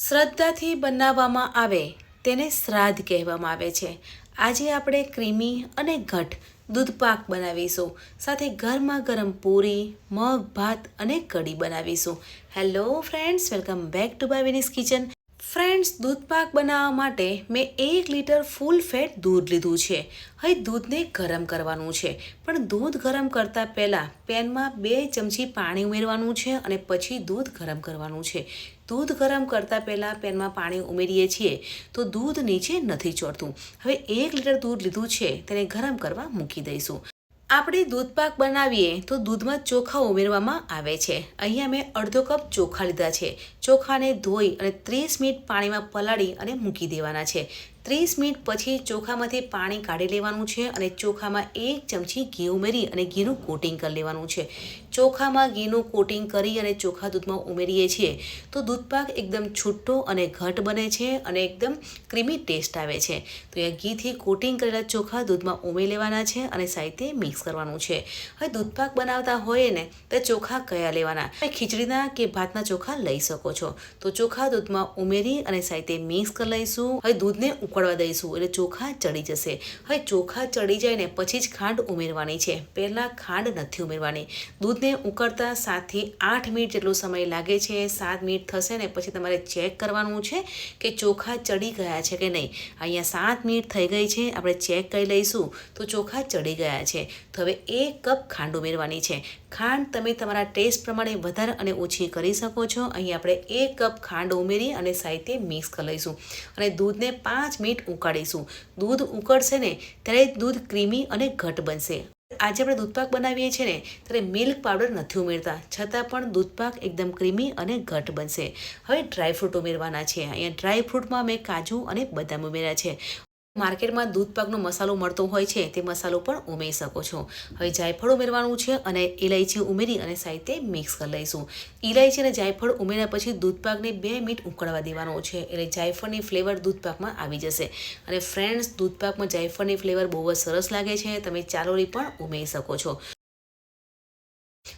શ્રદ્ધાથી બનાવવામાં આવે તેને શ્રાદ્ધ કહેવામાં આવે છે. આજે આપણે ક્રીમી અને ઘટ દૂધપાક બનાવીશું. સાથે ગરમા ગરમ પૂરી, મગ, ભાત અને કઢી બનાવીશું. Hello friends, welcome back to Bhavini's kitchen. Friends, દૂધપાક બનાવવા માટે મેં 1 લીટર ફૂલ ફેટ દૂધ લીધું છે. હવે દૂધને ગરમ કરવાનું છે, પણ દૂધ ગરમ કરતાં પહેલાં પેનમાં 2 ચમચી પાણી ઉમેરવાનું છે અને પછી દૂધ ગરમ કરવાનું છે. દૂધ ગરમ કરતાં પહેલાં પેનમાં પાણી ઉમેરીએ છીએ તો દૂધ નીચે નથી ચોંટતું. હવે 1 લીટર દૂધ લીધું છે તેને ગરમ કરવા મૂકી દઈશું. આપણે દૂધપાક બનાવીએ તો દૂધમાં ચોખા ઉમેરવામાં આવે છે. અહીંયા મેં અડધો કપ ચોખા લીધા છે. ચોખાને ધોઈ અને 30 મિનિટ પાણીમાં પલાળી અને મૂકી દેવાના છે. 30 મિનિટ પછી ચોખામાંથી પાણી કાઢી લેવાનું છે અને ચોખામાં 1 ચમચી ઘી ઉમેરી અને ઘીનું કોટિંગ કરી લેવાનું છે. ચોખામાં ઘીનું કોટિંગ કરી અને ચોખા દૂધમાં ઉમેરીએ છીએ તો દૂધપાક એકદમ છૂટો અને ઘટ બને છે અને એકદમ ક્રીમી ટેસ્ટ આવે છે. તો અહીંયા ઘીથી કોટિંગ કરેલા ચોખા દૂધમાં ઉમેરી લેવાના છે અને સાથે મિક્સ કરવાનું છે. હવે દૂધપાક બનાવતા હોય ને તો ચોખા કયા લેવાના? ખીચડીના કે ભાતના ચોખા લઈ શકો છો. તો ચોખા દૂધમાં ઉમેરી અને સાથે મિક્સ કરી લઈશું. હવે દૂધને ઉકળવા દઈશું એટલે ચોખા ચડી જશે. હવે ચોખા ચડી જાય ને પછી જ ખાંડ ઉમેરવાની છે, પહેલાં ખાંડ નથી ઉમેરવાની. દૂધને ઉકળતા 7 થી 8 મિનિટ જેટલો સમય લાગે છે. 7 મિનિટ થશે ને પછી તમારે ચેક કરવાનું છે કે ચોખા ચડી ગયા છે કે નહીં. અહીંયા 7 મિનિટ થઈ ગઈ છે, આપણે ચેક કરી લઈશું તો ચોખા ચડી ગયા છે. તો હવે 1 કપ ખાંડ ઉમેરવાની છે. ખાંડ તમે તમારા ટેસ્ટ પ્રમાણે વધારે અને ઓછી કરી શકો છો. અહીં આપણે 1 કપ ખાંડ ઉમેરી અને સાથે મિક્સ કરી લઈશું અને દૂધને 5 મિનિટ ઉકાળીશું. દૂધ ઉકળશે ને ત્યારે દૂધ ક્રીમી અને ઘટ બનશે. આજે આપણે દૂધપાક બનાવીએ છીએ ને ત્યારે મિલ્ક પાવડર નથી ઉમેરતા, છતાં પણ દૂધપાક એકદમ ક્રીમી અને ઘટ બનશે. હવે ડ્રાયફ્રૂટ ઉમેરવાના છે. અહીંયા ડ્રાયફ્રૂટમાં મેં કાજુ અને બદામ ઉમેર્યા છે. માર્કેટમાં દૂધપાકનો મસાલો મળતો હોય છે તે મસાલો પણ ઉમેરી શકો છો. હવે જાયફળ ઉમેરવાનું છે અને ઇલાયચી ઉમેરી અને સાથે મિક્સ કરી લઈશું. ઇલાયચી અને જાયફળ ઉમેર્યા પછી દૂધપાકને 2 મિનિટ ઉકળવા દેવાનો છે એટલે જાયફળની ફ્લેવર દૂધપાકમાં આવી જશે. અને ફ્રેન્ડ્સ, દૂધપાકમાં જાયફળની ફ્લેવર બહુ જ સરસ લાગે છે. તમે ચારોળી પણ ઉમેરી શકો છો.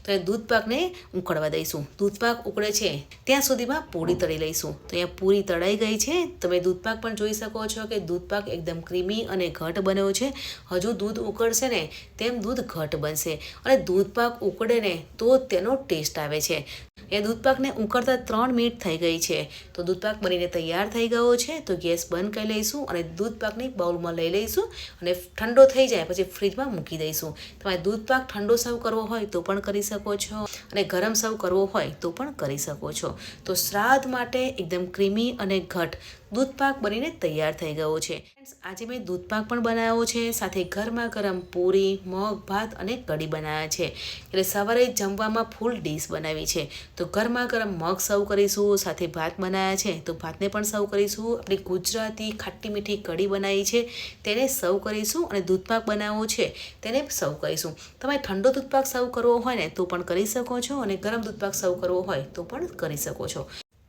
તો એ દૂધપાકને ઉકળવા દઈશું. દૂધપાક ઉકળે છે ત્યાં સુધીમાં પૂરી તળી લઈશું. તો અહીંયા પૂરી તળાઈ ગઈ છે. તમે દૂધપાક પણ જોઈ શકો છો કે દૂધપાક એકદમ ક્રીમી અને ઘટ બન્યો છે. હજુ દૂધ ઉકળશે ને તેમ દૂધ ઘટ બનશે અને દૂધપાક ઉકળે ને તો તેનો ટેસ્ટ આવે છે. એ દૂધપાકને ઉકળતા 3 મિનિટ થઈ ગઈ છે. તો દૂધપાક બનીને તૈયાર થઈ ગયો છે. તો ગેસ બંધ કરી લઈશું અને દૂધપાકની બાઉલમાં લઈ લઈશું અને ઠંડો થઈ જાય પછી ફ્રીજમાં મૂકી દઈશું. તમારે દૂધપાક ઠંડો સર્વ કરવો હોય તો પણ કરી શકો છો અને ગરમ સર્વ કરવો હોય તો પણ કરી શકો છો. તો શ્રાદ્ધ માટે એકદમ ક્રીમી અને ઘટ દૂધપાક બનીને તૈયાર થઈ ગયો છે. આજે મેં દૂધપાક પણ બનાવ્યો છે, સાથે ગરમા ગરમ પૂરી, મગ, ભાત અને કઢી બનાવ્યા છે. એટલે સવારે જમવામાં ફૂલ ડીશ બનાવી છે. તો ગરમા ગરમ મગ સર્વ કરીશું, સાથે ભાત બનાવ્યા છે તો ભાતને પણ સર્વ કરીશું. આપણી ગુજરાતી ખાટી મીઠી કઢી બનાવી છે તેને સર્વ કરીશું અને દૂધપાક બનાવવો છે તેને સર્વ કરીશું. તમે ઠંડો દૂધપાક સર્વ કરવો હોય ને તો પણ કરી શકો છો અને ગરમ દૂધપાક સર્વ કરવો હોય તો પણ કરી શકો છો.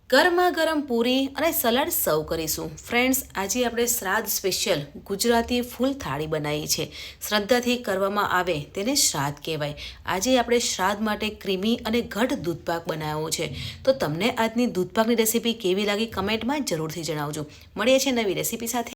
ગરમા ગરમ પૂરી અને સલાડ સર્વ કરીશું. ફ્રેન્ડ્સ, આજે આપણે શ્રાદ્ધ સ્પેશિયલ ગુજરાતી ફૂલ થાળી બનાવી છે. શ્રદ્ધાથી કરવામાં આવે તેને શ્રાદ્ધ કહેવાય. આજે આપણે શ્રાદ્ધ માટે ક્રીમી અને ઘટ દૂધપાક બનાવ્યો છે. તો તમને આજની દૂધપાકની રેસીપી કેવી લાગી કમેન્ટમાં જરૂરથી જણાવજો. મળીએ છીએ નવી રેસીપી સાથે.